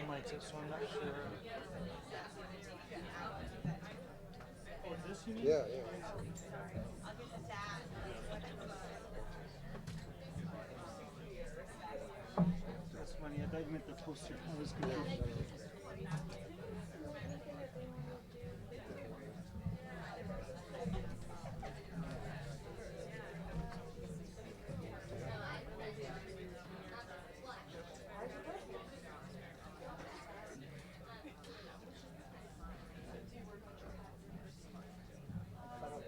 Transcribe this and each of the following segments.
mic, so I'm not sure. Oh, this you need? Yeah, yeah. That's funny. I thought you meant the poster. I was No, confused. no, no.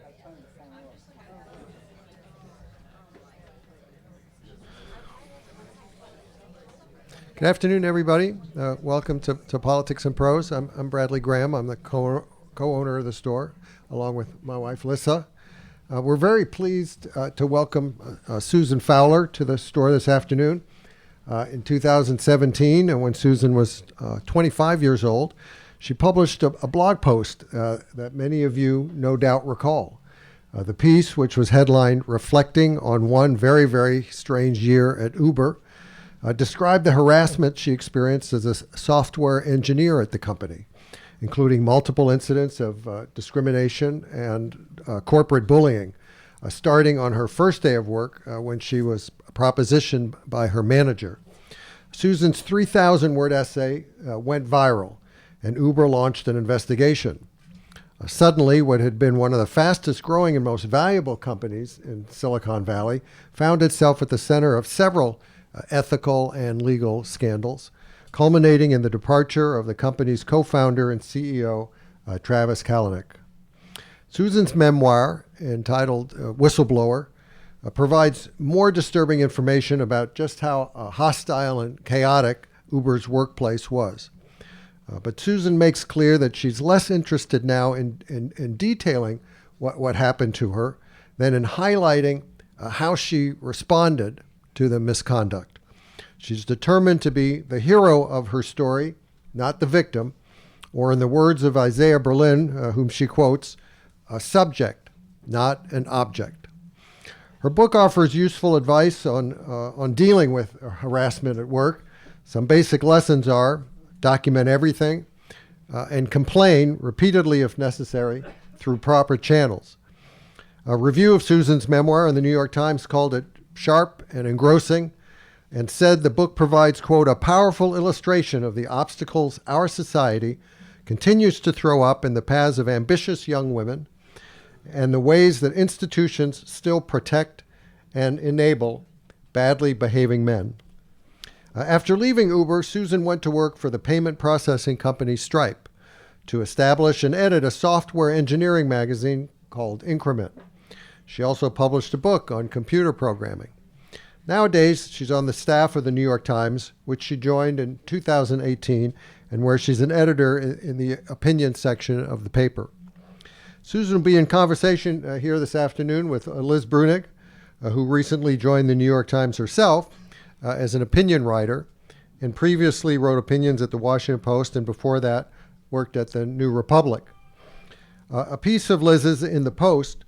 I turned the phone off. Good afternoon, everybody. Welcome to Politics and Prose. I'm Bradley Graham. I'm the co-owner of the store, along with my wife, Lissa. We're very pleased to welcome Susan Fowler to the store this afternoon. In 2017, and when Susan was 25 years old, she published a blog post that many of you no doubt recall. The piece, which was headlined Reflecting on One Very, Very Strange Year at Uber, described the harassment she experienced as a software engineer at the company, including multiple incidents of discrimination and corporate bullying, starting on her first day of work when she was propositioned by her manager. Susan's 3,000-word essay went viral, and Uber launched an investigation. Suddenly, what had been one of the fastest growing and most valuable companies in Silicon Valley found itself at the center of several ethical and legal scandals, culminating in the departure of the company's co-founder and CEO, Travis Kalanick. Susan's memoir, entitled Whistleblower, provides more disturbing information about just how hostile and chaotic Uber's workplace was. But Susan makes clear that she's less interested now in detailing what happened to her than in highlighting how she responded to the misconduct. She's determined to be the hero of her story, not the victim, or in the words of Isaiah Berlin, whom she quotes, a subject, not an object. Her book offers useful advice on dealing with harassment at work. Some basic lessons are document everything and complain repeatedly if necessary through proper channels. A review of Susan's memoir in the New York Times called it sharp and engrossing and said the book provides, quote, a powerful illustration of the obstacles our society continues to throw up in the paths of ambitious young women and the ways that institutions still protect and enable badly behaving men. After leaving Uber, Susan went to work for the payment processing company Stripe to establish and edit a software engineering magazine called Increment. She also published a book on computer programming. Nowadays, she's on the staff of the New York Times, which she joined in 2018, and where she's an editor in the opinion section of the paper. Susan will be in conversation here this afternoon with Liz Bruenig, who recently joined the New York Times herself as an opinion writer and previously wrote opinions at the Washington Post and before that worked at the New Republic. A piece of Liz's in the Post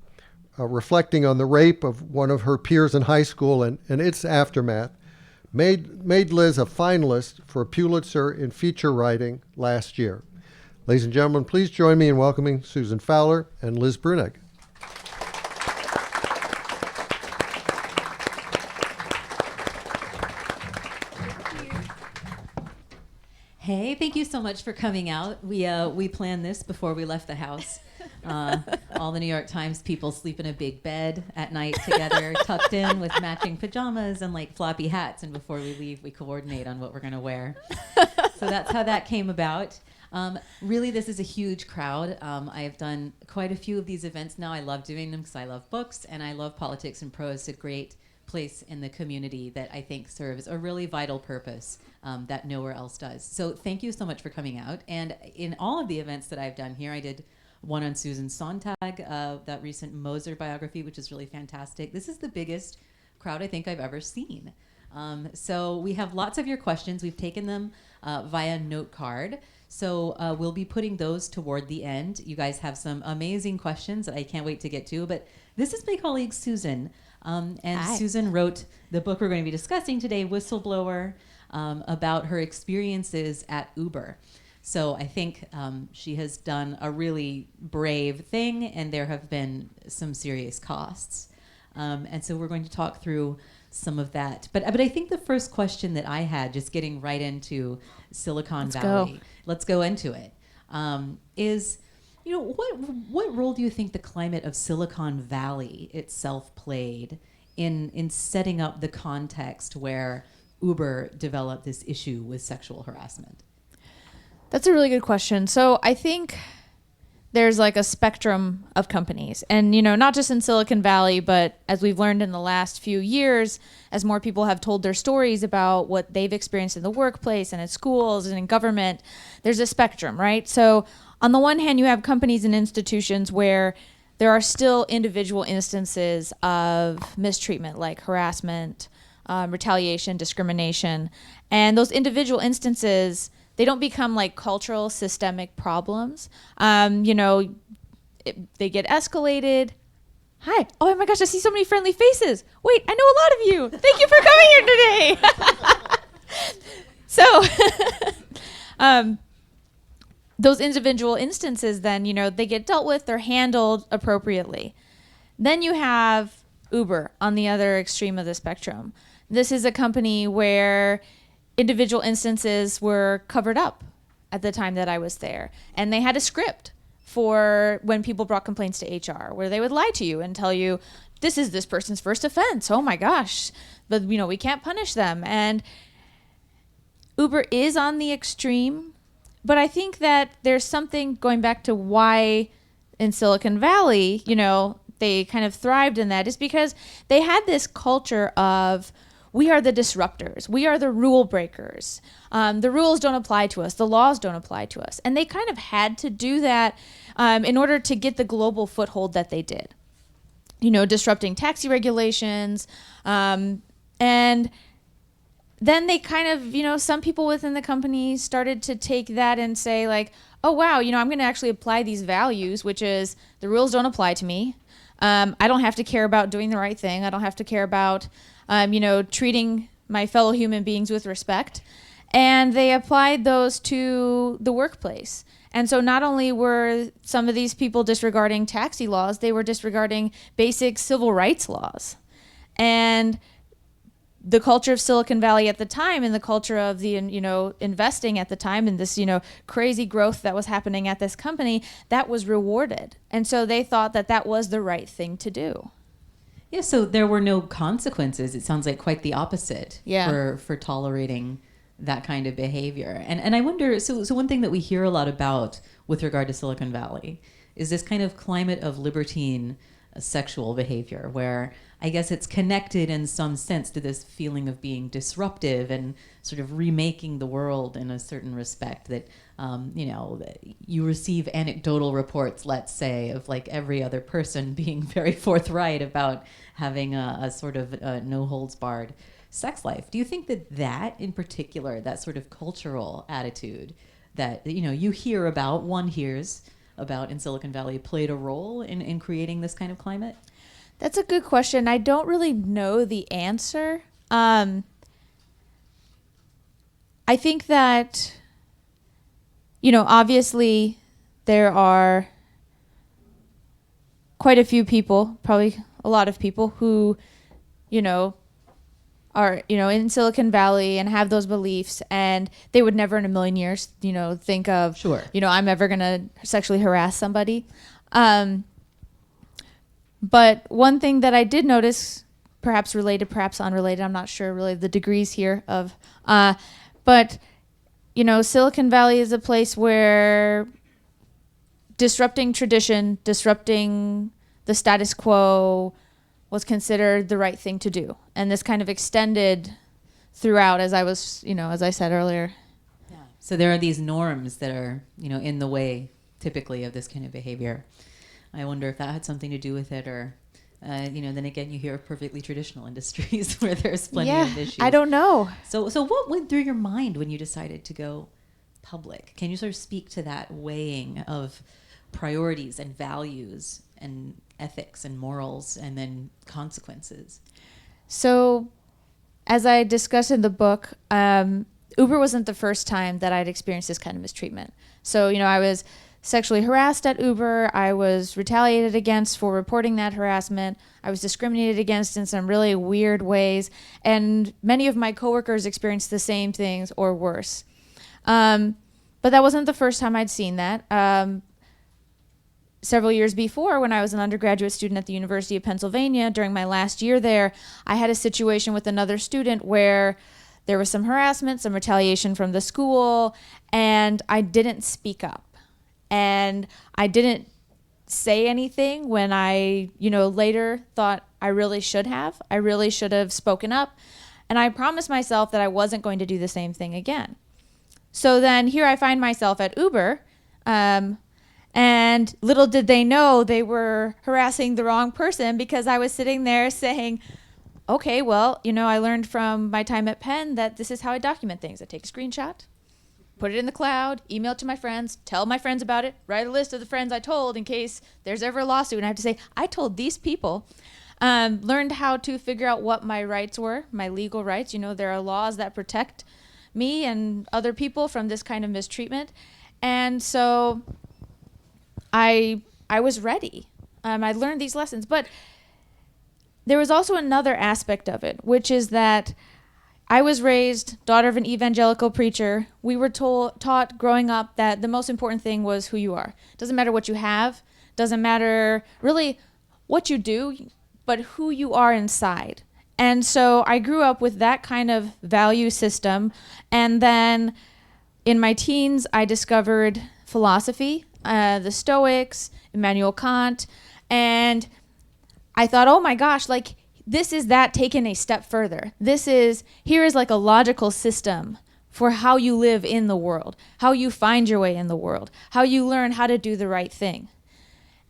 reflecting on the rape of one of her peers in high school and its aftermath made Liz a finalist for a Pulitzer in feature writing last year. Ladies and gentlemen, please join me in welcoming Susan Fowler and Liz Bruenig. Hey, thank you so much for coming out. We planned this before we left the house. All the New York Times people sleep in a big bed at night together, tucked in with matching pajamas and like floppy hats. And before we leave, we coordinate on what we're going to wear. So that's how that came about. Really, this is a huge crowd. I have done quite a few of these events now. I love doing them because I love books and I love Politics and Prose. It's a great place in the community that I think serves a really vital purpose that nowhere else does. So thank you so much for coming out. And in all of the events that I've done here, I did one on Susan Sontag, that recent Moser biography, which is really fantastic. This is the biggest crowd I think I've ever seen. So we have lots of your questions. We've taken them via note card. So we'll be putting those toward the end. You guys have some amazing questions that I can't wait to get to. But this is my colleague Susan. And Hi. Susan wrote the book we're going to be discussing today, Whistleblower. about her experiences at Uber. So I think she has done a really brave thing, and there have been some serious costs. And so we're going to talk through some of that. But I think the first question that I had, just getting right into Silicon Valley, let's go into it, is, what role do you think the climate of Silicon Valley itself played in setting up the context where Uber developed this issue with sexual harassment? That's a really good question. So I think there's like a spectrum of companies, and not just in Silicon Valley, but as we've learned in the last few years, as more people have told their stories about what they've experienced in the workplace and in schools and in government, there's a spectrum, right? So on the one hand, you have companies and institutions where there are still individual instances of mistreatment, like harassment, retaliation, discrimination, and those individual instances, they don't become like cultural systemic problems. They get escalated. Hi. Oh my gosh, I see so many friendly faces. Wait, I know a lot of you. Thank you for coming here today. So those individual instances then, they get dealt with, they're handled appropriately. Then you have Uber on the other extreme of the spectrum. This is a company where individual instances were covered up at the time that I was there. And they had a script for when people brought complaints to HR, where they would lie to you and tell you, this is this person's first offense. Oh my gosh. But, we can't punish them. And Uber is on the extreme. But I think that there's something going back to why in Silicon Valley, they kind of thrived in that, is because they had this culture of, we are the disruptors. We are the rule breakers. The rules don't apply to us. The laws don't apply to us. And they kind of had to do that in order to get the global foothold that they did. Disrupting taxi regulations. And then they kind of, some people within the company started to take that and say like, oh, wow, I'm going to actually apply these values, which is the rules don't apply to me. I don't have to care about doing the right thing. I don't have to care about treating my fellow human beings with respect. And they applied those to the workplace. And so not only were some of these people disregarding taxi laws, they were disregarding basic civil rights laws. And the culture of Silicon Valley at the time, and the culture of the, investing at the time, and this, crazy growth that was happening at this company, that was rewarded. And so they thought that that was the right thing to do. Yeah, so there were no consequences. It sounds like quite the opposite for tolerating that kind of behavior. And I wonder, so one thing that we hear a lot about with regard to Silicon Valley is this kind of climate of libertine sexual behavior, where I guess it's connected in some sense to this feeling of being disruptive and sort of remaking the world in a certain respect, that you receive anecdotal reports, let's say, of like every other person being very forthright about having a sort of no holds barred sex life. Do you think that in particular, that sort of cultural attitude that you hear about, one hears about in Silicon Valley, played a role in creating this kind of climate? That's a good question. I don't really know the answer. I think that, obviously there are quite a few people, probably a lot of people who, are, in Silicon Valley and have those beliefs, and they would never in a million years, think of, sure, I'm ever going to sexually harass somebody. But one thing that I did notice, perhaps related, perhaps unrelated, I'm not sure really the degrees here of, but, Silicon Valley is a place where disrupting tradition, disrupting the status quo was considered the right thing to do. And this kind of extended throughout, as I said earlier. Yeah. So there are these norms that are, in the way typically of this kind of behavior. I wonder if that had something to do with it, or, then again, you hear of perfectly traditional industries where there's plenty of issues. I don't know. So what went through your mind when you decided to go public? Can you sort of speak to that weighing of priorities and values and ethics and morals and then consequences? So as I discussed in the book, Uber wasn't the first time that I'd experienced this kind of mistreatment. So, I was sexually harassed at Uber. I was retaliated against for reporting that harassment. I was discriminated against in some really weird ways. And many of my coworkers experienced the same things or worse. But that wasn't the first time I'd seen that. Several years before, when I was an undergraduate student at the University of Pennsylvania, during my last year there, I had a situation with another student where there was some harassment, some retaliation from the school, and I didn't speak up. And I didn't say anything when I, later thought I really should have. I really should have spoken up. And I promised myself that I wasn't going to do the same thing again. So then here I find myself at Uber, and little did they know they were harassing the wrong person, because I was sitting there saying, okay, well, I learned from my time at Penn that this is how I document things. I take a screenshot, put it in the cloud, email it to my friends, tell my friends about it, write a list of the friends I told in case there's ever a lawsuit. And I have to say, I told these people. Learned how to figure out what my rights were, my legal rights. There are laws that protect me and other people from this kind of mistreatment. And so I was ready. I learned these lessons. But there was also another aspect of it, which is that I was raised, daughter of an evangelical preacher. We were taught growing up that the most important thing was who you are. Doesn't matter what you have, doesn't matter really what you do, but who you are inside. And so I grew up with that kind of value system. And then in my teens, I discovered philosophy, the Stoics, Immanuel Kant, and I thought, oh my gosh, this is that taken a step further. Here is like a logical system for how you live in the world, how you find your way in the world, how you learn how to do the right thing.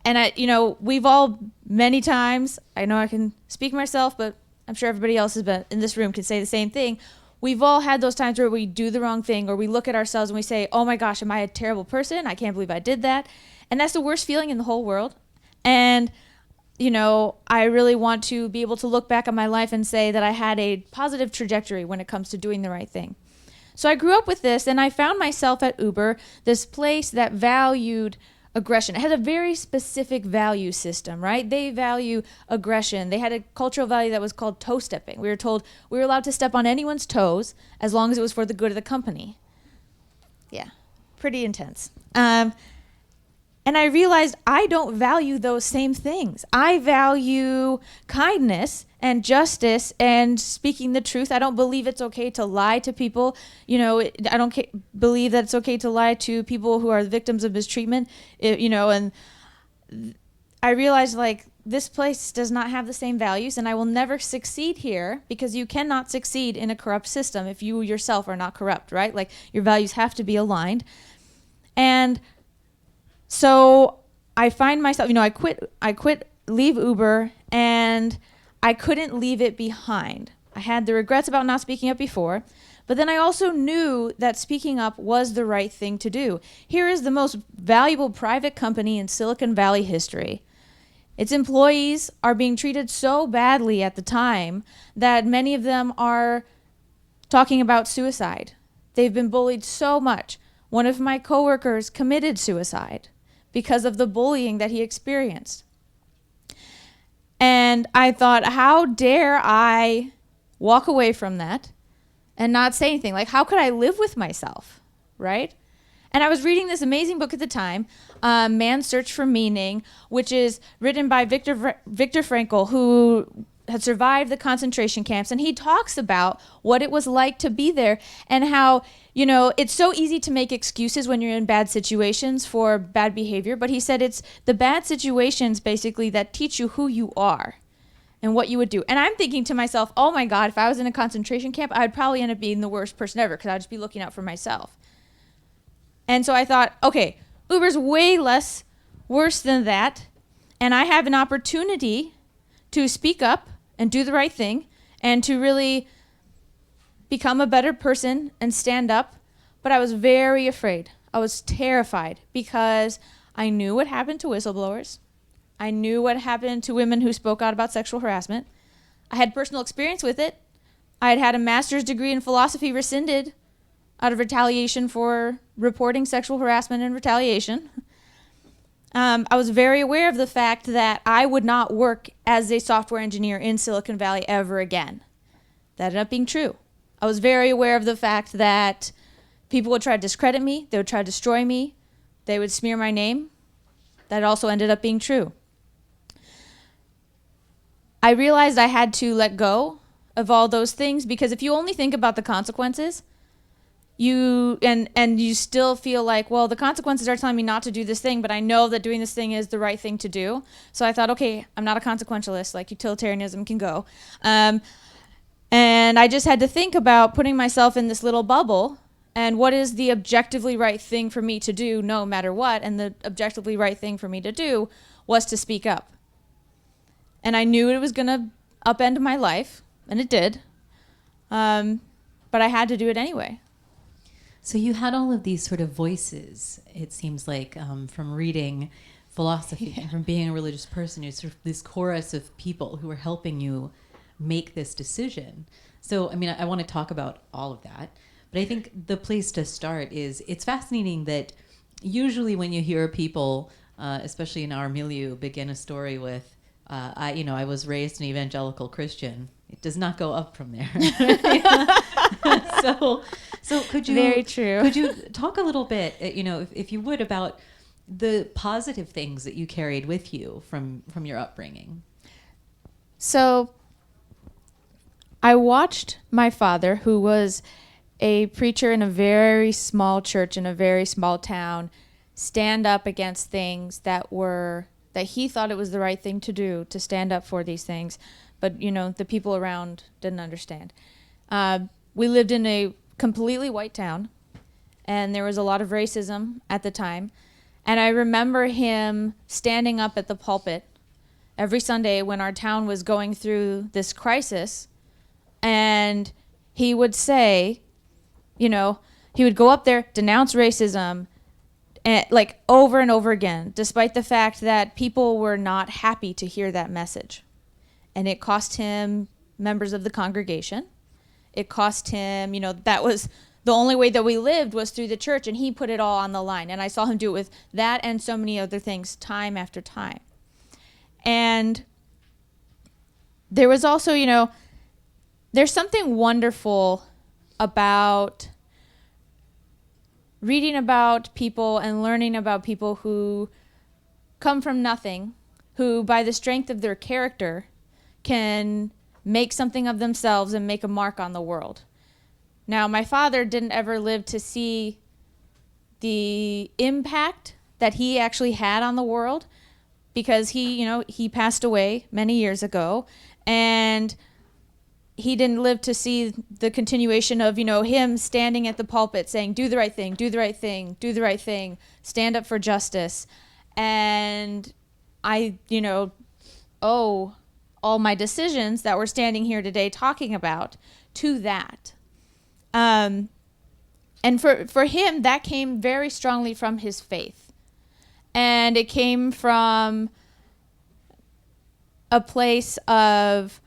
And we've all many times, I know I can speak myself, but I'm sure everybody else in this room can say the same thing. We've all had those times where we do the wrong thing, or we look at ourselves and we say, oh my gosh, am I a terrible person? I can't believe I did that. And that's the worst feeling in the whole world. And I really want to be able to look back on my life and say that I had a positive trajectory when it comes to doing the right thing. So I grew up with this, and I found myself at Uber, this place that valued aggression. It had a very specific value system, right? They value aggression. They had a cultural value that was called toe stepping. We were told we were allowed to step on anyone's toes as long as it was for the good of the company. Yeah, pretty intense. And I realized I don't value those same things. I value kindness and justice and speaking the truth. I don't believe it's okay to lie to people. I don't believe that it's okay to lie to people who are victims of mistreatment. And I realized this place does not have the same values, and I will never succeed here, because you cannot succeed in a corrupt system if you yourself are not corrupt, right? Your values have to be aligned. And so I find myself, I quit Leave Uber, and I couldn't leave it behind. I had the regrets about not speaking up before, but then I also knew that speaking up was the right thing to do. Here is the most valuable private company in Silicon Valley history. Its employees are being treated so badly at the time that many of them are talking about suicide. They've been bullied so much. One of my coworkers committed suicide because of the bullying that he experienced. And I thought, how dare I walk away from that and not say anything? How could I live with myself, right? And I was reading this amazing book at the time, Man's Search for Meaning, which is written by Viktor Frankl, who had survived the concentration camps. And he talks about what it was like to be there and how, it's so easy to make excuses when you're in bad situations for bad behavior. But he said it's the bad situations basically that teach you who you are and what you would do. And I'm thinking to myself, oh my God, if I was in a concentration camp, I'd probably end up being the worst person ever, because I'd just be looking out for myself. And so I thought, okay, Uber's way less worse than that. And I have an opportunity to speak up and do the right thing and to really become a better person and stand up. But I was very afraid. I was terrified, because I knew what happened to whistleblowers. I knew what happened to women who spoke out about sexual harassment. I had personal experience with it. I had had a master's degree in philosophy rescinded out of retaliation for reporting sexual harassment and retaliation. I was very aware of the fact that I would not work as a software engineer in Silicon Valley ever again. That ended up being true. I was very aware of the fact that people would try to discredit me. They would try to destroy me. They would smear my name. That also ended up being true. I realized I had to let go of all those things, because if you only think about the consequences, you still feel like, well, the consequences are telling me not to do this thing, but I know that doing this thing is the right thing to do. So I thought, okay, I'm not a consequentialist, like utilitarianism can go. And I just had to think about putting myself in this little bubble and what is the objectively right thing for me to do no matter what. And the objectively right thing for me to do was to speak up. And I knew it was going to upend my life, and it did. But I had to do it anyway. So you had all of these sort of voices, it seems like, from reading philosophy and from being a religious person, you sort of this chorus of people who were helping you make this decision. So, I mean, I want to talk about all of that, but I think the place to start is, it's fascinating that usually when you hear people, especially in our milieu, begin a story with, I was raised an evangelical Christian. It does not go up from there. So could you? Very true. Could you talk a little bit, if you would, about the positive things that you carried with you from your upbringing? So I watched my father, who was a preacher in a very small church in a very small town, stand up against things that he thought it was the right thing to do, to stand up for these things. But, the people around didn't understand. We lived in a completely white town, and there was a lot of racism at the time. And I remember him standing up at the pulpit every Sunday when our town was going through this crisis, and he would say, he would go up there, denounce racism, and like over and over again, despite the fact that people were not happy to hear that message. And it cost him members of the congregation. It cost him, that was the only way that we lived, was through the church, and he put it all on the line. And I saw him do it with that and so many other things time after time. And there was also, there's something wonderful about reading about people and learning about people who come from nothing, who by the strength of their character can make something of themselves and make a mark on the world. Now, my father didn't ever live to see the impact that he actually had on the world, because he passed away many years ago, and he didn't live to see the continuation of, him standing at the pulpit saying, do the right thing, do the right thing, do the right thing, stand up for justice. And I, owe all my decisions that we're standing here today talking about to that. And for him, that came very strongly from his faith. And it came from a place of,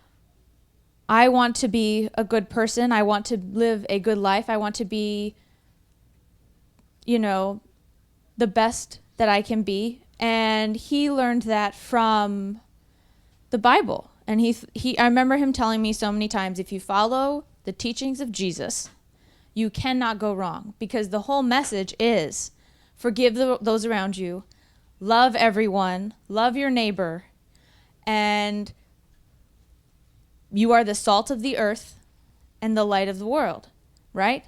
I want to be a good person. I want to live a good life. I want to be, the best that I can be. And he learned that from the Bible. And I remember him telling me so many times, if you follow the teachings of Jesus, you cannot go wrong, because the whole message is forgive those around you, love everyone, love your neighbor, and you are the salt of the earth and the light of the world, right?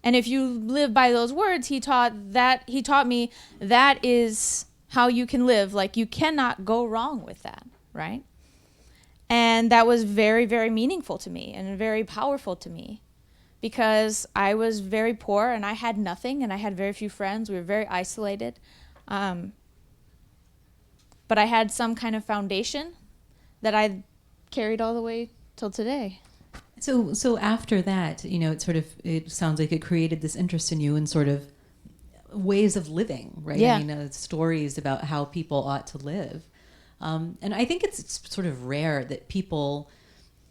And if you live by those words, he taught me that is how you can live. Like, you cannot go wrong with that, right? And that was very, very meaningful to me and very powerful to me, because I was very poor and I had nothing and I had very few friends. We were very isolated. But I had some kind of foundation that I carried all the way till today. So after that, it sounds like it created this interest in you in sort of ways of living, right? Yeah. Stories about how people ought to live. And I think it's sort of rare that people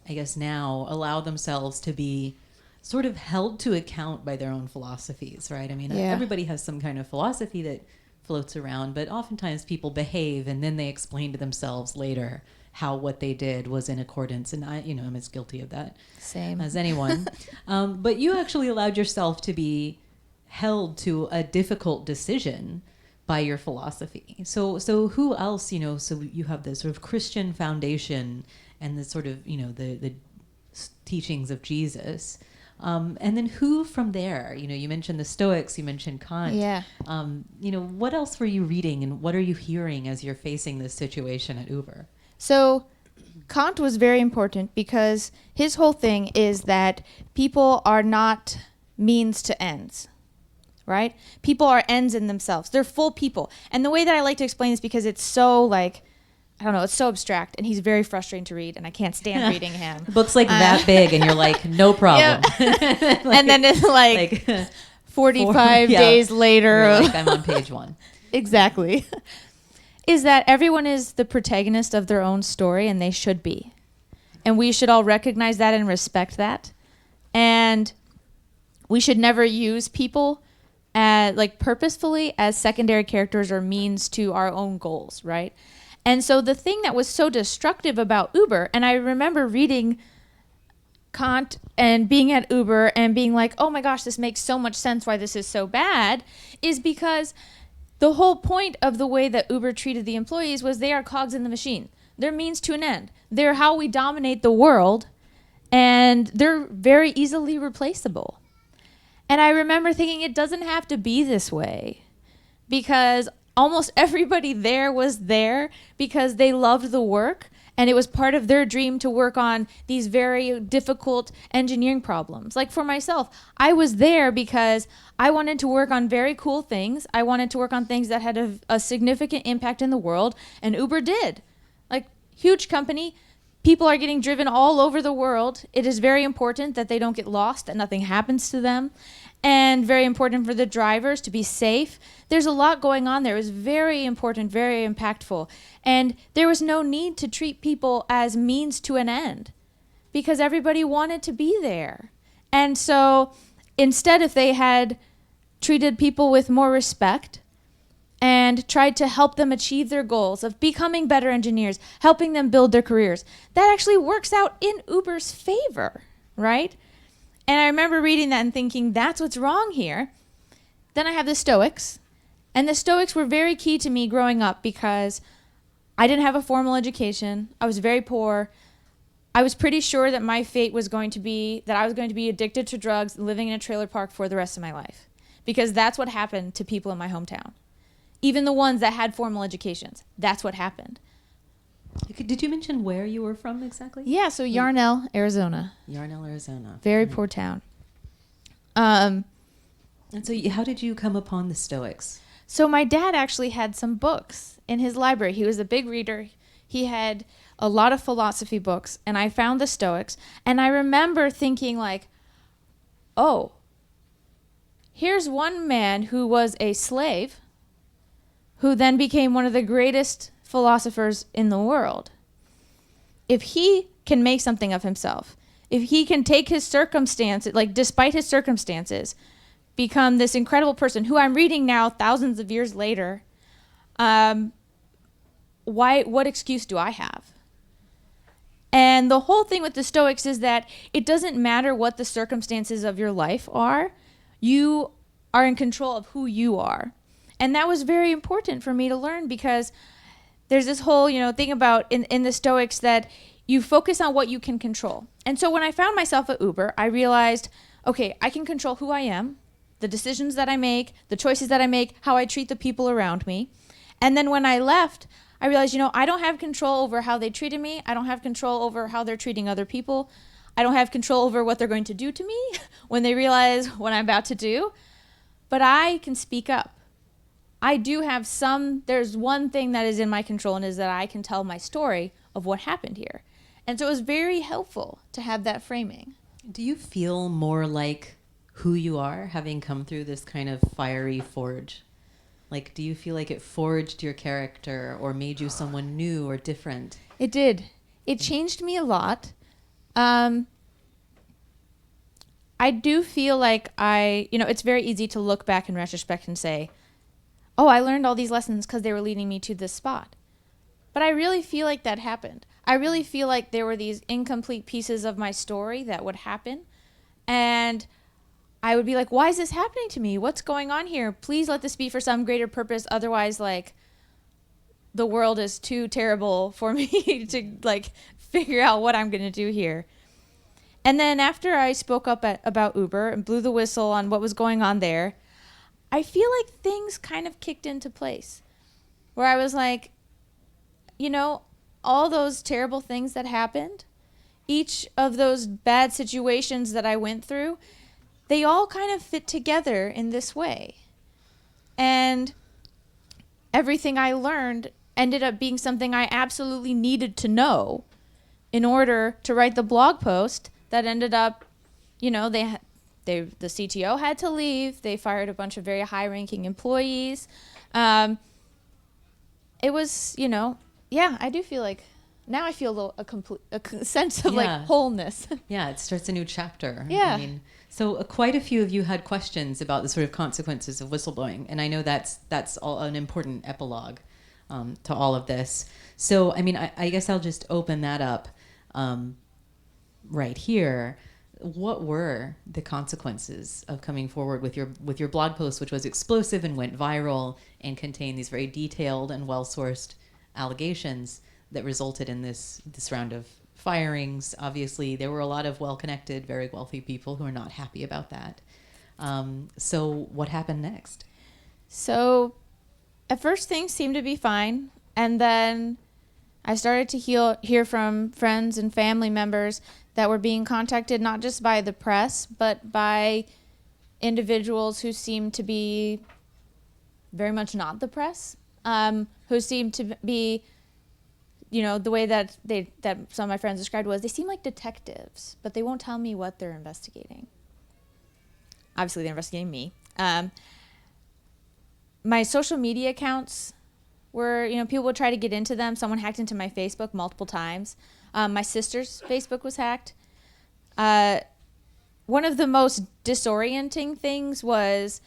I guess now, allow themselves to be sort of held to account by their own philosophies, right? I mean, Yeah. everybody has some kind of philosophy that floats around, but oftentimes people behave and then they explain to themselves later how what they did was in accordance. And I'm as guilty of that Same. as anyone. But you actually allowed yourself to be held to a difficult decision by your philosophy. So who else, so you have this sort of Christian foundation and the sort of, the teachings of Jesus. And then who from there, you mentioned the Stoics, you mentioned Kant. Yeah. What else were you reading and what are you hearing as you're facing this situation at Uber? So Kant was very important because his whole thing is that people are not means to ends, right? People are ends in themselves. They're full people. And the way that I like to explain this, because it's so it's so abstract, and he's very frustrating to read, and I can't stand reading him. The book's like that big, and you're like, no problem. And then it's like 45 days later. You're like, I'm on page 1. Exactly. Is that everyone is the protagonist of their own story, and they should be. And we should all recognize that and respect that. And we should never use people purposefully as secondary characters or means to our own goals, right? And so the thing that was so destructive about Uber, and I remember reading Kant and being at Uber and being like, oh my gosh, this makes so much sense why this is so bad, is because the whole point of the way that Uber treated the employees was they are cogs in the machine. They're means to an end. They're how we dominate the world, and they're very easily replaceable. And I remember thinking it doesn't have to be this way, because almost everybody there was there because they loved the work, and it was part of their dream to work on these very difficult engineering problems. Like for myself, I was there because I wanted to work on very cool things. I wanted to work on things that had a significant impact in the world, and Uber did. Like, huge company. People are getting driven all over the world. It is very important that they don't get lost, that nothing happens to them. And very important for the drivers to be safe. There's a lot going on there. It was very important, very impactful. And there was no need to treat people as means to an end because everybody wanted to be there. And so instead, if they had treated people with more respect and tried to help them achieve their goals of becoming better engineers, helping them build their careers, that actually works out in Uber's favor, right? And I remember reading that and thinking, that's what's wrong here. Then I have the Stoics. And the Stoics were very key to me growing up because I didn't have a formal education. I was very poor. I was pretty sure that my fate was going to be that I was going to be addicted to drugs and living in a trailer park for the rest of my life. Because that's what happened to people in my hometown. Even the ones that had formal educations. That's what happened. Did you mention where you were from exactly? Yeah, so Yarnell, Arizona. Yarnell, Arizona. Very poor town. And so how did you come upon the Stoics? So my dad actually had some books in his library. He was a big reader. He had a lot of philosophy books, and I found the Stoics. And I remember thinking like, oh, here's one man who was a slave who then became one of the greatest philosophers in the world. If he can make something of himself, if he can take his circumstances, despite his circumstances, become this incredible person who I'm reading now thousands of years later, what excuse do I have? And the whole thing with the Stoics is that it doesn't matter what the circumstances of your life are. You are in control of who you are. And that was very important for me to learn because there's this whole, thing about in the Stoics that you focus on what you can control. And so when I found myself at Uber, I realized, okay, I can control who I am, the decisions that I make, the choices that I make, how I treat the people around me. And then when I left, I realized, I don't have control over how they treated me. I don't have control over how they're treating other people. I don't have control over what they're going to do to me when they realize what I'm about to do. But I can speak up. I do have there's one thing that is in my control, and is that I can tell my story of what happened here. And so it was very helpful to have that framing. Do you feel more like who you are, having come through this kind of fiery forge? Do you feel like it forged your character or made you someone new or different? It did. It changed me a lot. I do feel like it's very easy to look back in retrospect and say, oh, I learned all these lessons because they were leading me to this spot. But I really feel like that happened. I really feel like there were these incomplete pieces of my story that would happen. And I would be like, why is this happening to me? What's going on here? Please let this be for some greater purpose. Otherwise, like, the world is too terrible for me to, like, figure out what I'm going to do here. And then after I spoke up about Uber and blew the whistle on what was going on there, I feel like things kind of kicked into place. Where I was like, all those terrible things that happened, each of those bad situations that I went through, they all kind of fit together in this way. And everything I learned ended up being something I absolutely needed to know in order to write the blog post that ended up, the CTO had to leave. They fired a bunch of very high-ranking employees. It was, I do feel like now I feel a sense of like wholeness. Yeah, it starts a new chapter. Yeah. So quite a few of you had questions about the sort of consequences of whistleblowing, and I know that's all an important epilogue to all of this. So, I guess I'll just open that up right here. What were the consequences of coming forward with your blog post, which was explosive and went viral and contained these very detailed and well-sourced allegations that resulted in this round of firings? Obviously, there were a lot of well-connected, very wealthy people who are not happy about that. So what happened next? So at first things seemed to be fine. And then I started to hear from friends and family members that were being contacted not just by the press, but by individuals who seemed to be very much not the press, who seemed to be, the way that some of my friends described was they seem like detectives, but they won't tell me what they're investigating. Obviously, they're investigating me. My social media accounts were, people would try to get into them. Someone hacked into my Facebook multiple times. My sister's Facebook was hacked. One of the most disorienting things was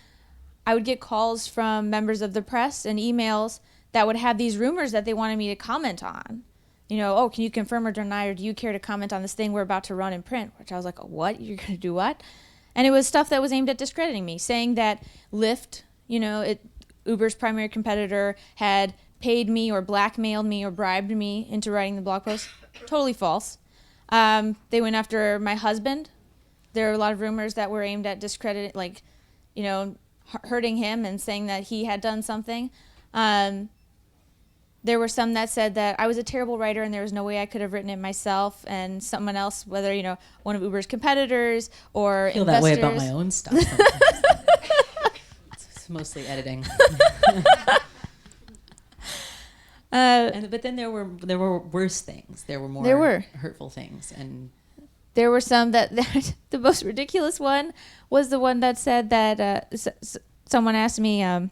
I would get calls from members of the press and emails that would have these rumors that they wanted me to comment on. Oh, can you confirm or deny, or do you care to comment on this thing we're about to run in print? Which I was like, what? You're going to do what? And it was stuff that was aimed at discrediting me, saying that Lyft, Uber's primary competitor, had paid me or blackmailed me or bribed me into writing the blog post. Totally false. They went after my husband. There were a lot of rumors that were aimed at discrediting, hurting him and saying that he had done something. There were some that said that I was a terrible writer and there was no way I could have written it myself, and someone else, whether, one of Uber's competitors or I feel investors. that way about my own stuff sometimes. It's mostly editing. But then there were worse things. There were more hurtful things, and there were some that the most ridiculous one was the one that said that someone asked me,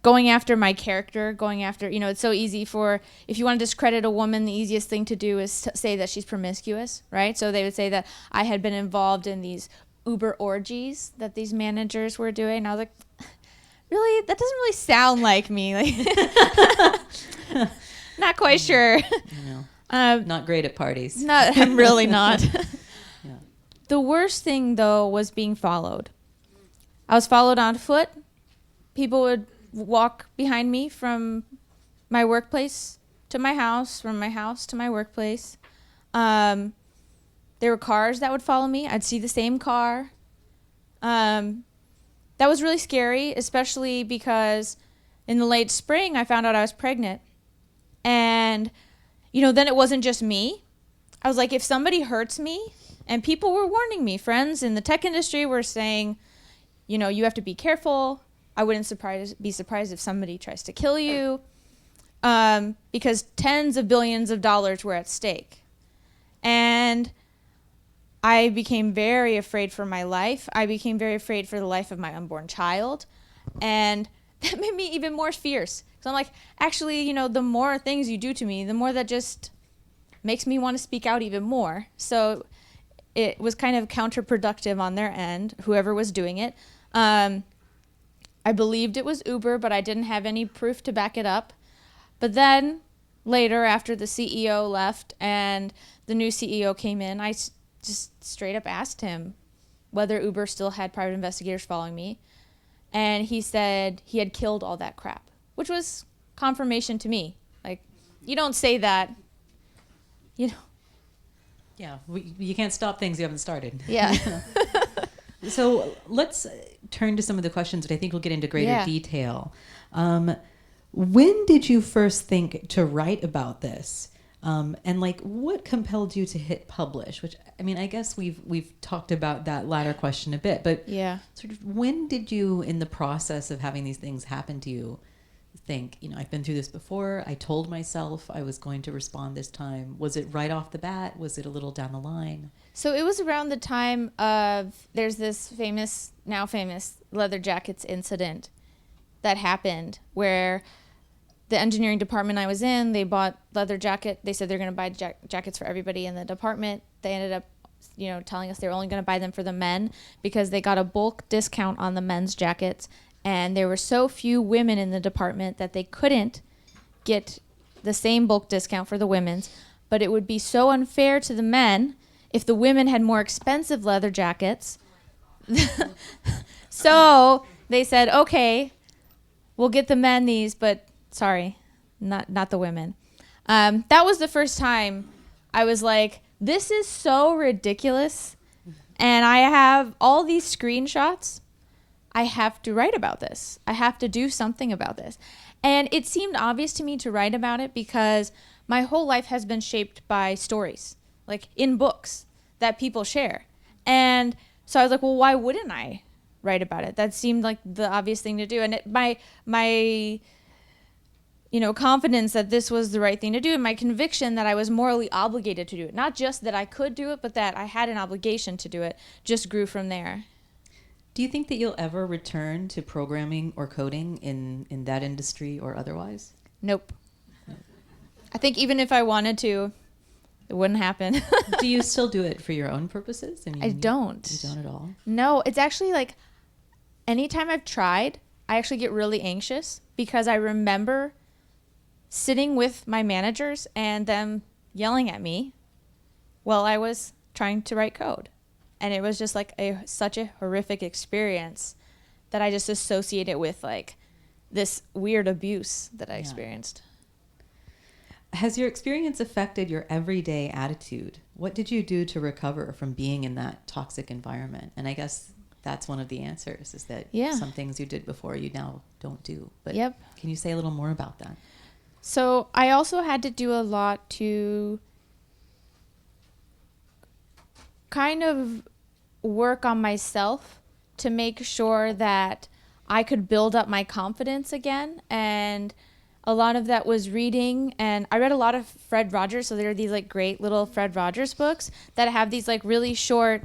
going after my character, it's so easy if you want to discredit a woman, the easiest thing to do is say that she's promiscuous, right? So they would say that I had been involved in these Uber orgies that these managers were doing. And I was like, really? That doesn't really sound like me. Not quite sure. Not great at parties. No, I'm really not. Yeah. The worst thing, though, was being followed. I was followed on foot. People would walk behind me from my workplace to my house, from my house to my workplace. There were cars that would follow me. I'd see the same car. That was really scary, especially because in the late spring, I found out I was pregnant. And, then it wasn't just me. I was like, if somebody hurts me, and people were warning me, friends in the tech industry were saying, you have to be careful. I wouldn't be surprised if somebody tries to kill you, because tens of billions of dollars were at stake. And I became very afraid for my life. I became very afraid for the life of my unborn child. And that made me even more fierce. So I'm like, actually, the more things you do to me, the more that just makes me want to speak out even more. So it was kind of counterproductive on their end, whoever was doing it. I believed it was Uber, but I didn't have any proof to back it up. But then later, after the CEO left and the new CEO came in, I just straight up asked him whether Uber still had private investigators following me. And he said he had killed all that crap, which was confirmation to me. Like, you don't say that, you know. Yeah, you can't stop things you haven't started. Yeah. So let's turn to some of the questions that I think we'll get into greater detail. When did you first think to write about this? And like, what compelled you to hit publish? Which, I mean, I guess we've talked about that latter question a bit, but sort of when did you, in the process of having these things happen to you, think, you know, I've been through this before. I told myself I was going to respond this time. Was it right off the bat? Was it a little down the line? So it was around the time of, there's this now famous leather jackets incident that happened where the engineering department I was in, they bought leather jacket. They said they're going to buy jackets for everybody in the department. They ended up, you know, telling us they were only going to buy them for the men because they got a bulk discount on the men's jackets. And there were so few women in the department that they couldn't get the same bulk discount for the women's. But it would be so unfair to the men if the women had more expensive leather jackets. So they said, okay, we'll get the men these, but sorry, not the women. That was the first time I was like, this is so ridiculous. And I have all these screenshots. I have to write about this. I have to do something about this. And it seemed obvious to me to write about it because my whole life has been shaped by stories, like in books that people share. And so I was like, well, why wouldn't I write about it? That seemed like the obvious thing to do. And my you know, confidence that this was the right thing to do and my conviction that I was morally obligated to do it, not just that I could do it, but that I had an obligation to do it, just grew from there. Do you think that you'll ever return to programming or coding in that industry or otherwise? Nope. I think even if I wanted to, it wouldn't happen. Do you still do it for your own purposes? I mean, I don't. You don't at all? No, it's actually like anytime I've tried, I actually get really anxious because I remember sitting with my managers and them yelling at me while I was trying to write code. And it was just like such a horrific experience that I just associate it with like this weird abuse that I experienced. Has your experience affected your everyday attitude? What did you do to recover from being in that toxic environment? And I guess that's one of the answers is that some things you did before you now don't do. But can you say a little more about that? So I also had to do a lot to kind of work on myself to make sure that I could build up my confidence again. And a lot of that was reading. And I read a lot of Fred Rogers. So there are these like great little Fred Rogers books that have these like really short,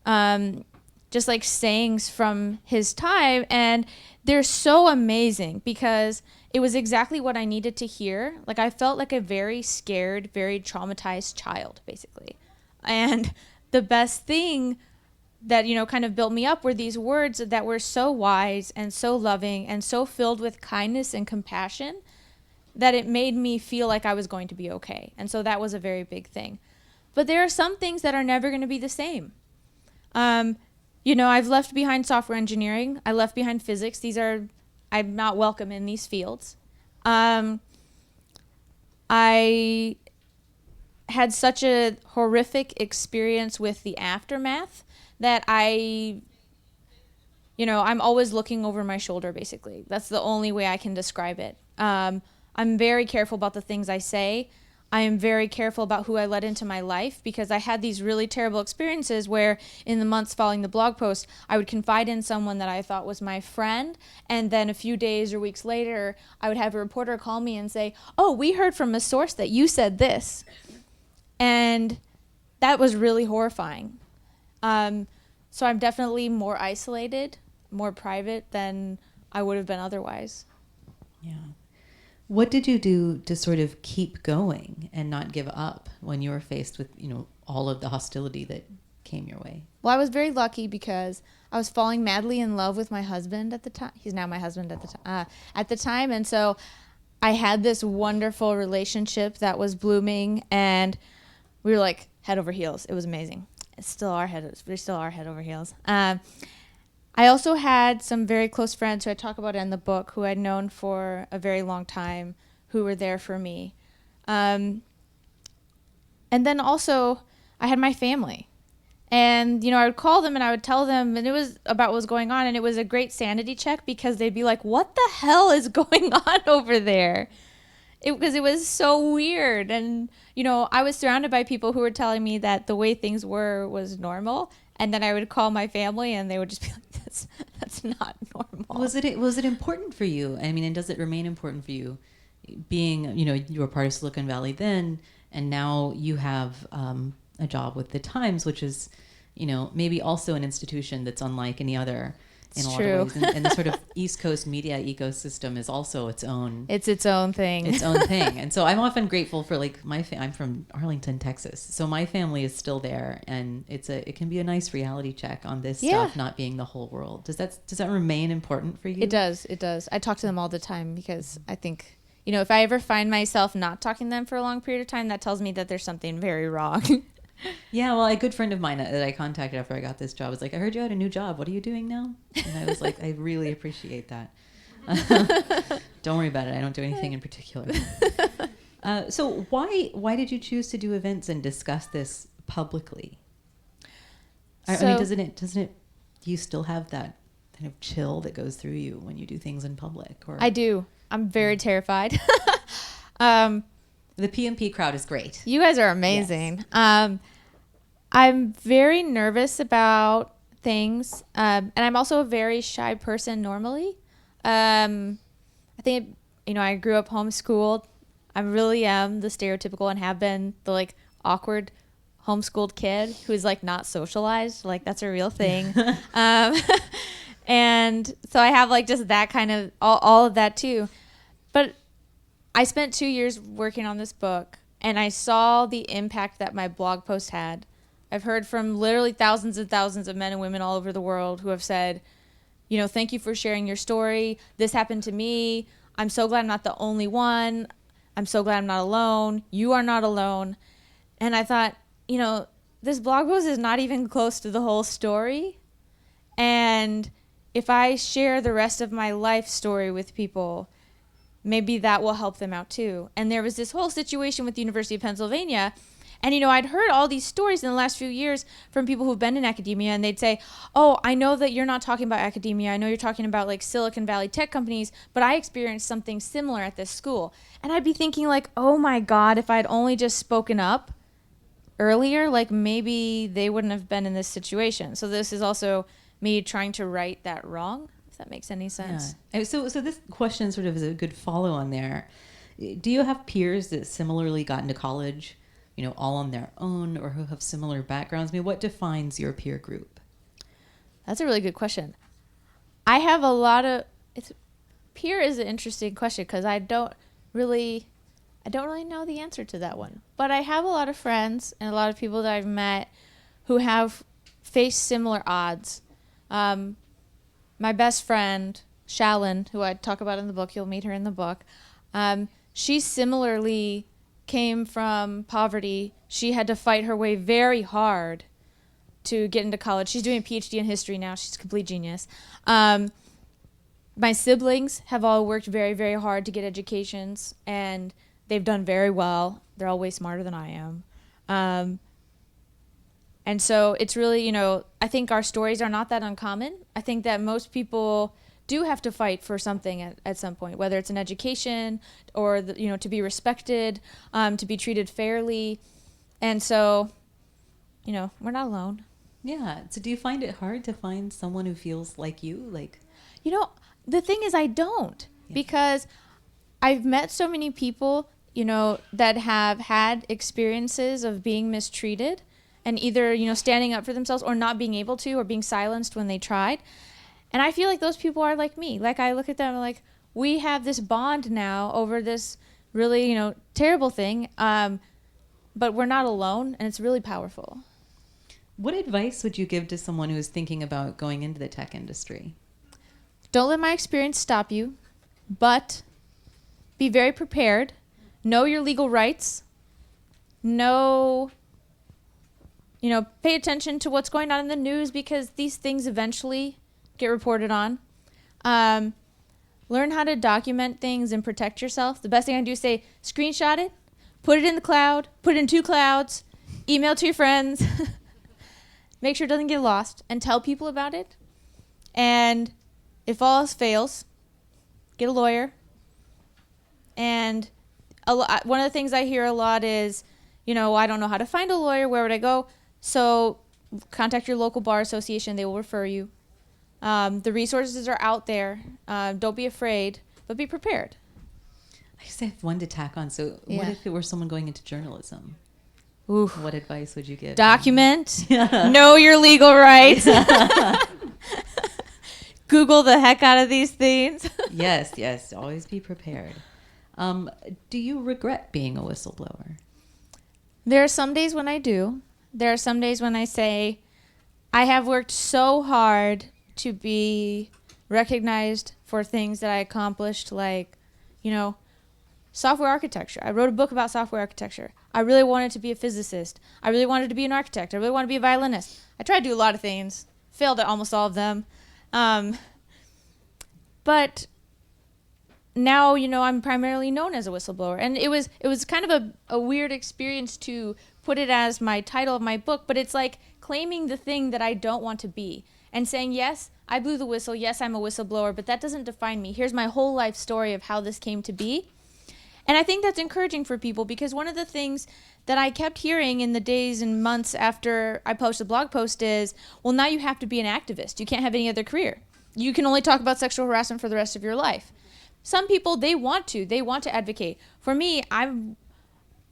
just like sayings from his time. And they're so amazing because it was exactly what I needed to hear. Like I felt like a very scared, very traumatized child, basically. And the best thing that, you know, kind of built me up were these words that were so wise and so loving and so filled with kindness and compassion that it made me feel like I was going to be okay. And so that was a very big thing. But there are some things that are never going to be the same. You know, I've left behind software engineering. I left behind physics. I'm not welcome in these fields. I had such a horrific experience with the aftermath that I'm always looking over my shoulder, basically. That's the only way I can describe it. I'm very careful about the things I say. I am very careful about who I let into my life because I had these really terrible experiences where in the months following the blog post, I would confide in someone that I thought was my friend. And then a few days or weeks later, I would have a reporter call me and say, oh, we heard from a source that you said this. And that was really horrifying. So I'm definitely more isolated, more private than I would have been otherwise. Yeah. What did you do to sort of keep going and not give up when you were faced with, all of the hostility that came your way? Well, I was very lucky because I was falling madly in love with my husband at the time. He's now my husband at the time. And so I had this wonderful relationship that was blooming, and we were like head over heels. It was amazing. We still are head over heels. I also had some very close friends who I talk about in the book who I'd known for a very long time who were there for me. And then also I had my family. And, I would call them and I would tell them, and it was about what was going on. And it was a great sanity check because they'd be like, what the hell is going on over there? Because it was so weird. And, I was surrounded by people who were telling me that the way things were was normal. And then I would call my family and they would just be like, that's not normal. Was it important for you? I mean, and does it remain important for you being, you were part of Silicon Valley then, and now you have a job with the Times, which is, maybe also an institution that's unlike any other in a lot of ways. And the sort of East Coast media ecosystem is also its own. It's its own thing. And so I'm often grateful for I'm from Arlington, Texas. So my family is still there, and it can be a nice reality check on this stuff not being the whole world. Does that remain important for you? It does. I talk to them all the time because I think, if I ever find myself not talking to them for a long period of time, that tells me that there's something very wrong. Yeah, well, a good friend of mine that I contacted after I got this job was like, I heard you had a new job. What are you doing now? And I was like, I really appreciate that. Don't worry about it. I don't do anything in particular. So why did you choose to do events and discuss this publicly? I mean, doesn't it? Do you still have that kind of chill that goes through you when you do things in public? Or I do. I'm very terrified. The PMP crowd is great. You guys are amazing. Yes. I'm very nervous about things, and I'm also a very shy person normally. I think, I grew up homeschooled. I really am the stereotypical and have been the awkward homeschooled kid who's not socialized. That's a real thing. And so I have just that kind of all of that too. But I spent 2 years working on this book, and I saw the impact that my blog post had. I've heard from literally thousands and thousands of men and women all over the world who have said, thank you for sharing your story. This happened to me. I'm so glad I'm not the only one. I'm so glad I'm not alone. You are not alone. And I thought, this blog post is not even close to the whole story. And if I share the rest of my life story with people, maybe that will help them out too. And there was this whole situation with the University of Pennsylvania. And, I'd heard all these stories in the last few years from people who've been in academia, and they'd say, oh, I know that you're not talking about academia. I know you're talking about Silicon Valley tech companies, but I experienced something similar at this school. And I'd be thinking oh my God, if I'd only just spoken up earlier, maybe they wouldn't have been in this situation. So this is also me trying to right that wrong. If that makes any sense. Yeah. So this question sort of is a good follow on there. Do you have peers that similarly got into college, all on their own, or who have similar backgrounds? I mean, what defines your peer group? That's a really good question. I have a lot of peer is an interesting question because I don't really know the answer to that one. But I have a lot of friends and a lot of people that I've met who have faced similar odds. My best friend, Shalyn, who I talk about in the book, you'll meet her in the book, she similarly came from poverty. She had to fight her way very hard to get into college. She's doing a PhD in history now. She's a complete genius. My siblings have all worked very, very hard to get educations, and they've done very well. They're all way smarter than I am. And so it's really, I think our stories are not that uncommon. I think that most people do have to fight for something at some point, whether it's an education or, to be respected, to be treated fairly. And so, we're not alone. Yeah. So do you find it hard to find someone who feels like you? The thing is I don't, because I've met so many people, that have had experiences of being mistreated and either, standing up for themselves or not being able to, or being silenced when they tried. And I feel like those people are like me. I look at them and we have this bond now over this really, terrible thing. But we're not alone, and it's really powerful. What advice would you give to someone who is thinking about going into the tech industry? Don't let my experience stop you, but be very prepared. Know your legal rights. Pay attention to what's going on in the news, because these things eventually get reported on. Learn how to document things and protect yourself. The best thing I can do is say, screenshot it, put it in the cloud, put it in 2 clouds, email it to your friends. Make sure it doesn't get lost, and tell people about it. And if all else fails, get a lawyer. And one of the things I hear a lot is, I don't know how to find a lawyer. Where would I go? So contact your local bar association. They will refer you. The resources are out there. Don't be afraid, but be prepared. I just have one to tack on. So what if it were someone going into journalism? Ooh. What advice would you give? Document. Know your legal rights. Google the heck out of these things. Yes. Always be prepared. Do you regret being a whistleblower? There are some days when I do. There are some days when I say, I have worked so hard to be recognized for things that I accomplished, like, software architecture. I wrote a book about software architecture. I really wanted to be a physicist. I really wanted to be an architect. I really wanted to be a violinist. I tried to do a lot of things. Failed at almost all of them. But now, I'm primarily known as a whistleblower. And it was kind of a weird experience to put it as my title of my book, but it's like claiming the thing that I don't want to be and saying, yes, I blew the whistle. Yes, I'm a whistleblower, but that doesn't define me. Here's my whole life story of how this came to be. And I think that's encouraging for people, because one of the things that I kept hearing in the days and months after I posted a blog post is, well, now you have to be an activist. You can't have any other career. You can only talk about sexual harassment for the rest of your life. Some people, they want to advocate. For me, I'm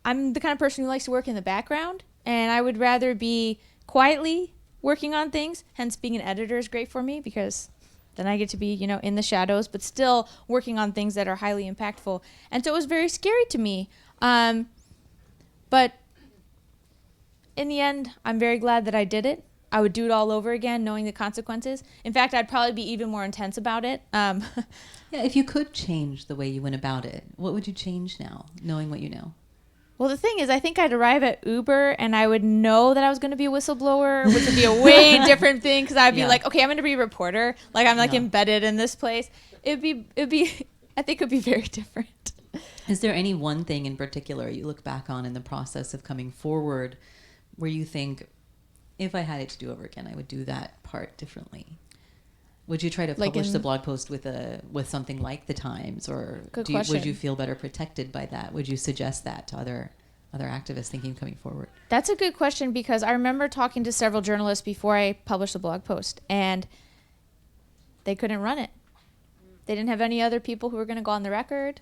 the kind of person who likes to work in the background, and I would rather be quietly working on things. Hence, being an editor is great for me, because then I get to be, in the shadows, but still working on things that are highly impactful. And so it was very scary to me. But in the end, I'm very glad that I did it. I would do it all over again, knowing the consequences. In fact, I'd probably be even more intense about it. If you could change the way you went about it, what would you change now, knowing what you know? Well, the thing is, I think I'd arrive at Uber and I would know that I was going to be a whistleblower, which would be a way different thing, because I'd be like, okay, I'm going to be a reporter. Like, I'm embedded in this place. I think it would be very different. Is there any one thing in particular you look back on in the process of coming forward where you think, if I had it to do over again, I would do that part differently? Would you try to publish the blog post with something like the Times, or would you feel better protected by that? Would you suggest that to other activists thinking coming forward? That's a good question, because I remember talking to several journalists before I published the blog post, and they couldn't run it. They didn't have any other people who were going to go on the record.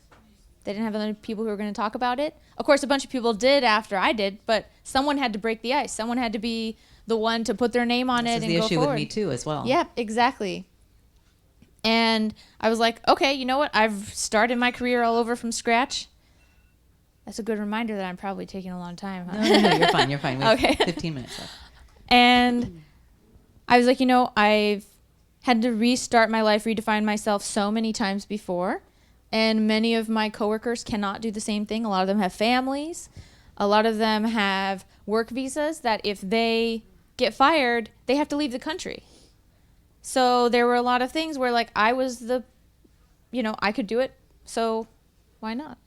They didn't have other people who were going to talk about it. Of course, a bunch of people did after I did, but someone had to break the ice. Someone had to be the one to put their name on it and go forward. This is the issue with Me Too as well. Yeah, exactly. And I was like, okay, you know what? I've started my career all over from scratch. That's a good reminder that I'm probably taking a long time. Huh? No, you're fine. You're fine. We have 15 minutes left. And I was like, I've had to restart my life, redefine myself so many times before. And many of my coworkers cannot do the same thing. A lot of them have families. A lot of them have work visas that if they get fired, they have to leave the country. So there were a lot of things where, I was I could do it, so why not?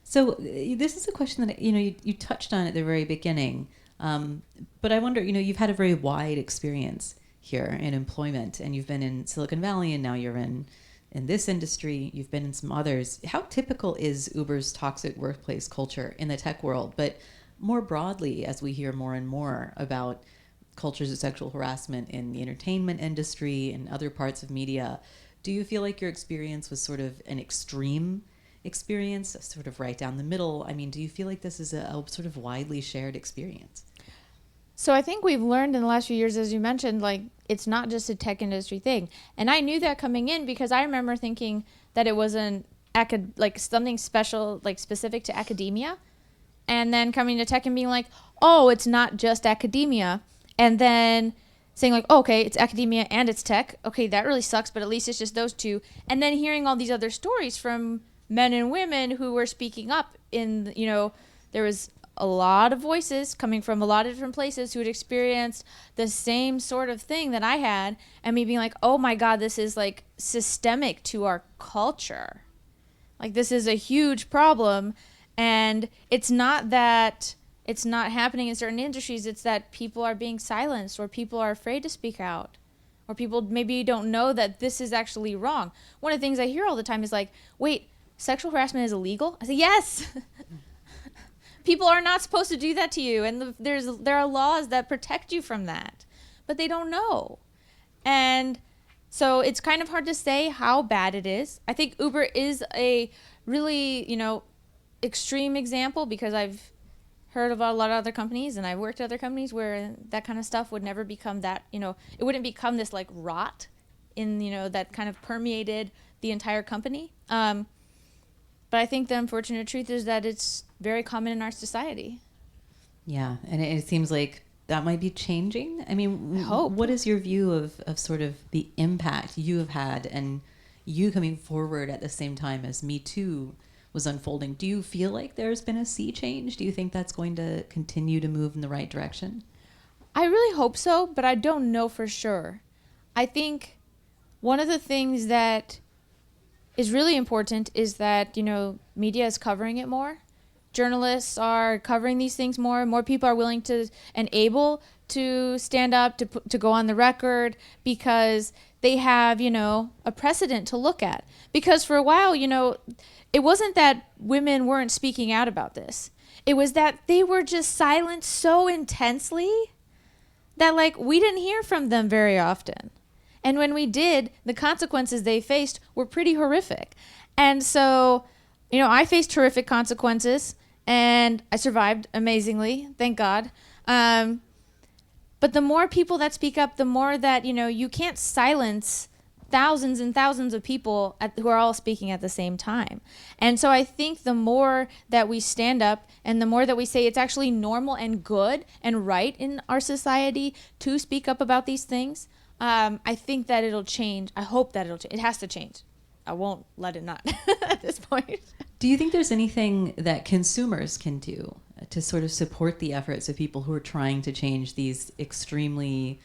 So this is a question that, you touched on at the very beginning, but I wonder, you've had a very wide experience here in employment, and you've been in Silicon Valley, and now you're in this industry, you've been in some others. How typical is Uber's toxic workplace culture in the tech world? But more broadly, as we hear more and more about cultures of sexual harassment in the entertainment industry and other parts of media, do you feel like your experience was sort of an extreme experience, sort of right down the middle? I mean, do you feel like this is a sort of widely shared experience? So I think we've learned in the last few years, as you mentioned, it's not just a tech industry thing. And I knew that coming in, because I remember thinking that it wasn't like something special, like specific to academia, and then coming to tech and being like, oh, it's not just academia, and then saying like, oh, okay, it's academia and it's tech. Okay, that really sucks, but at least it's just those two. And then hearing all these other stories from men and women who were speaking up in, there was a lot of voices coming from a lot of different places who had experienced the same sort of thing that I had, and me being like, oh my God, this is like systemic to our culture. Like, this is a huge problem. And it's not that it's not happening in certain industries. It's that people are being silenced, or people are afraid to speak out, or people maybe don't know that this is actually wrong. One of the things I hear all the time is like, wait, sexual harassment is illegal? I say, yes. People are not supposed to do that to you. And there are laws that protect you from that, but they don't know. And so it's kind of hard to say how bad it is. I think Uber is a really, extreme example, because I've heard of a lot of other companies, and I've worked at other companies where that kind of stuff would never become that, it wouldn't become this like rot in, that kind of permeated the entire company. But I think the unfortunate truth is that it's very common in our society. Yeah, and it seems like that might be changing. I mean, I hope. What is your view of sort of the impact you have had, and you coming forward at the same time as Me Too was unfolding? Do you feel like there's been a sea change? Do you think that's going to continue to move in the right direction? I really hope so, but I don't know for sure. I think one of the things that is really important is that, media is covering it more. Journalists are covering these things more. More people are willing to and able to stand up, to go on the record, because they have, a precedent to look at. Because for a while, it wasn't that women weren't speaking out about this. It was that they were just silent so intensely that, like, we didn't hear from them very often. And when we did, the consequences they faced were pretty horrific. And so, I faced horrific consequences, and I survived amazingly, thank God. But the more people that speak up, the more that, you can't silence thousands and thousands of people who are all speaking at the same time. And so I think the more that we stand up, and the more that we say it's actually normal and good and right in our society to speak up about these things, I think that it'll change. I hope that it'll change. It has to change. I won't let it not at this point. Do you think there's anything that consumers can do to sort of support the efforts of people who are trying to change these extremely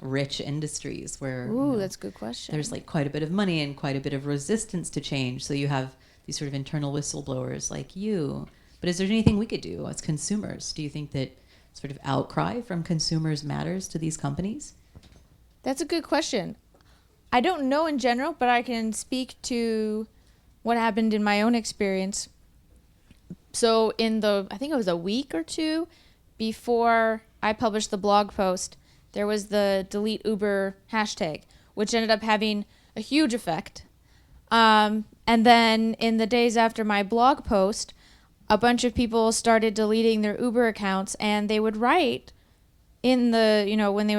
rich industries where That's a good question. There's like quite a bit of money and quite a bit of resistance to change? So you have these sort of internal whistleblowers like you. But is there anything we could do as consumers? Do you think that sort of outcry from consumers matters to these companies? That's a good question. I don't know in general, but I can speak to what happened in my own experience. So I think it was a week or two before I published the blog post, there was the delete Uber hashtag, which ended up having a huge effect. And then in the days after my blog post, a bunch of people started deleting their Uber accounts, and they would write in the, when they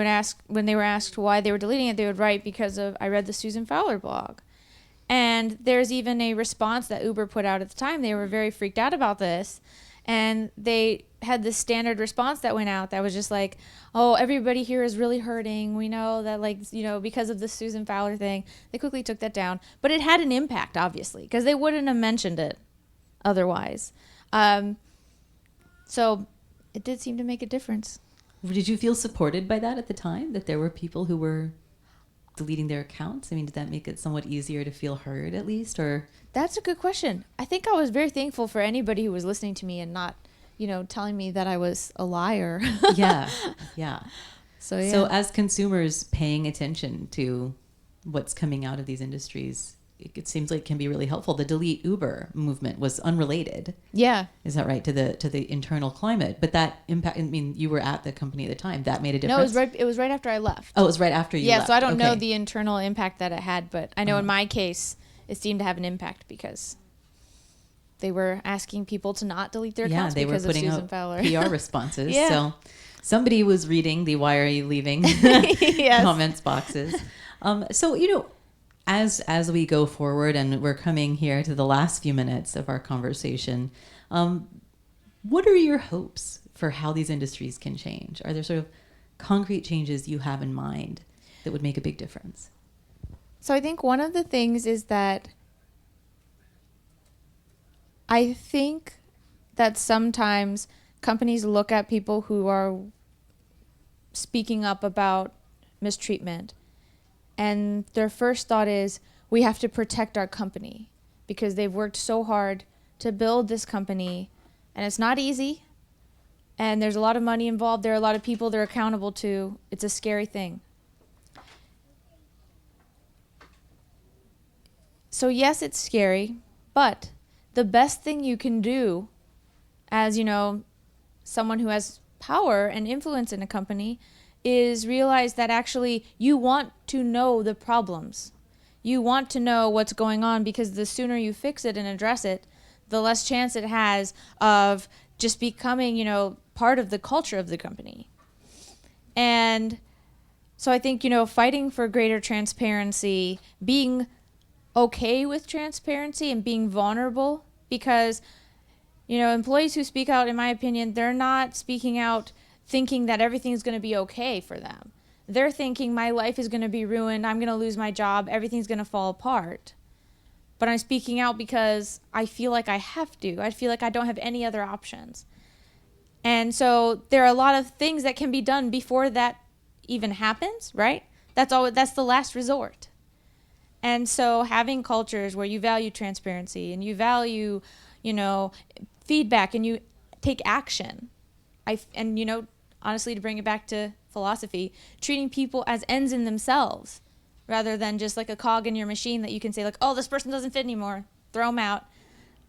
were asked why they were deleting it, they would write because of, I read the Susan Fowler blog. And there's even a response that Uber put out at the time. They were very freaked out about this. And they had this standard response that went out that was just like, oh, everybody here is really hurting. We know that, because of the Susan Fowler thing. They quickly took that down. But it had an impact, obviously, because they wouldn't have mentioned it otherwise. So it did seem to make a difference. Did you feel supported by that at the time, that there were people who were deleting their accounts? I mean, did that make it somewhat easier to feel heard, at least? Or That's a good question. I think I was very thankful for anybody who was listening to me and not, telling me that I was a liar. Yeah. So as consumers paying attention to what's coming out of these industries, it seems like it can be really helpful. The delete Uber movement was unrelated. Yeah. Is that right? To the internal climate. But that impact, I mean, you were at the company at the time. That made a difference? No, it was right after I left. Oh, it was right after you left. Yeah, so I don't know the internal impact that it had, but I know in my case, it seemed to have an impact because they were asking people to not delete their accounts because of Susan Fowler. PR responses. Yeah. So somebody was reading the "Why are you leaving?" comments boxes. So as we go forward, and we're coming here to the last few minutes of our conversation, what are your hopes for how these industries can change? Are there sort of concrete changes you have in mind that would make a big difference? So I think one of the things is that I think that sometimes companies look at people who are speaking up about mistreatment, and their first thought is, we have to protect our company because they've worked so hard to build this company, and it's not easy, and there's a lot of money involved. There are a lot of people they're accountable to. It's a scary thing. So yes, it's scary, but the best thing you can do as, someone who has power and influence in a company is realize that actually you want to know the problems. You want to know what's going on, because the sooner you fix it and address it, the less chance it has of just becoming, part of the culture of the company. And so I think, fighting for greater transparency, being okay with transparency and being vulnerable, because employees who speak out, in my opinion, they're not speaking out thinking that everything's going to be okay for them. They're thinking, my life is going to be ruined, I'm going to lose my job, everything's going to fall apart. But I'm speaking out because I feel like I have to. I feel like I don't have any other options. And so there are a lot of things that can be done before that even happens, right? That's the last resort. And so having cultures where you value transparency and you value, feedback, and you take action. Honestly, to bring it back to philosophy, treating people as ends in themselves rather than just like a cog in your machine that you can say like, oh, this person doesn't fit anymore, throw them out.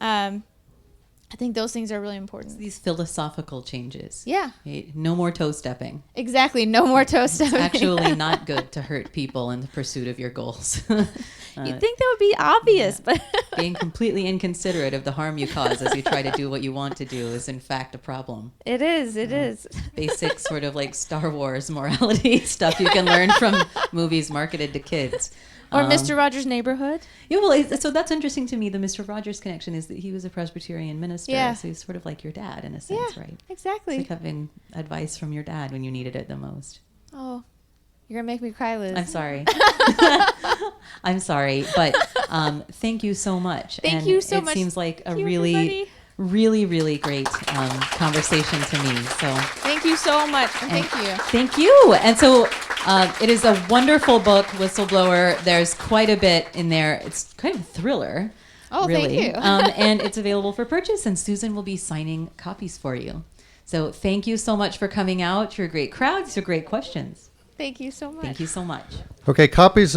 I think those things are really important. These philosophical changes. Yeah. Right? No more toe stepping. Exactly. No more toe stepping. It's actually not good to hurt people in the pursuit of your goals. You'd think that would be obvious, but being completely inconsiderate of the harm you cause as you try to do what you want to do is in fact a problem. It is. It is. Basic sort of like Star Wars morality stuff you can learn from movies marketed to kids. Or Mr. Rogers' Neighborhood. Yeah, well, so that's interesting to me. The Mr. Rogers connection is that he was a Presbyterian minister. Yeah. So he's sort of like your dad in a sense, right? Exactly. It's like having advice from your dad when you needed it the most. Oh, you're going to make me cry, Liz. I'm sorry. I'm sorry, but thank you so much. Thank you so much. It seems like a everybody. really great conversation to me. So thank you so much. Thank you. Thank you. And so it is a wonderful book, Whistleblower. There's quite a bit in there. It's kind of a thriller. Oh, really. Thank you. And it's available for purchase, and Susan will be signing copies for you. So thank you so much for coming out. You're a great crowd. These are great questions. Thank you so much. Thank you so much. Okay, copies of